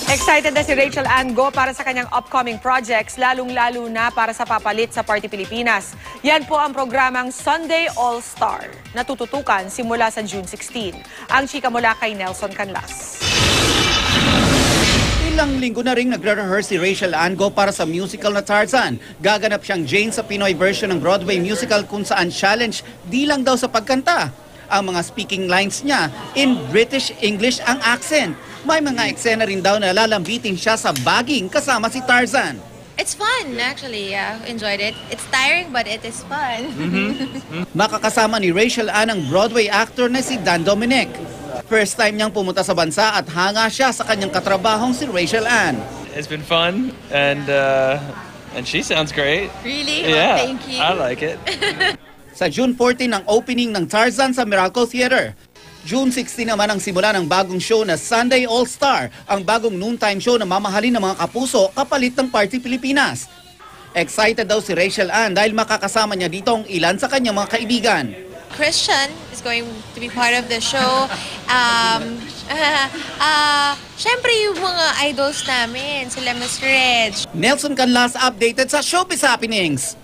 Excited na si Rachel Ann Go para sa kanyang upcoming projects, lalong-lalo na para sa papalit sa Party Pilipinas. Yan po ang programang Sunday All-Star, na tututukan simula sa June 16. Ang chika mula kay Nelson Canlas. Ilang linggo na ring nagre-rehearse si Rachel Ann Go para sa musical na Tarzan. Gaganap siyang Jane sa Pinoy version ng Broadway musical kung saan challenge di lang daw sa pagkanta. Ang mga speaking lines niya, in British English ang accent. May mga eksena rin daw na lalambitin siya sa baging kasama si Tarzan. It's fun, actually. Enjoyed it. It's tiring, but it is fun. Makakasama ni Rachel Ann ang Broadway actor na si Dan Dominic. First time niyang pumunta sa bansa at hanga siya sa kanyang katrabahong si Rachel Ann. It's been fun and she sounds great. Really? Yeah, Oh, thank you. I like it. Sa June 14 ang opening ng Tarzan sa Miracle Theater. June 16 naman ang simula ng bagong show na Sunday All-Star, ang bagong noontime show na mamahalin ng mga kapuso kapalit ng Party Pilipinas. Excited daw si Rachel Ann dahil makakasama niya dito ang ilan sa kanyang mga kaibigan. Christian is going to be part of the show. Siyempre yung mga idols namin, sila Miss Reg. Nelson Canlas updated sa Showbiz Happenings.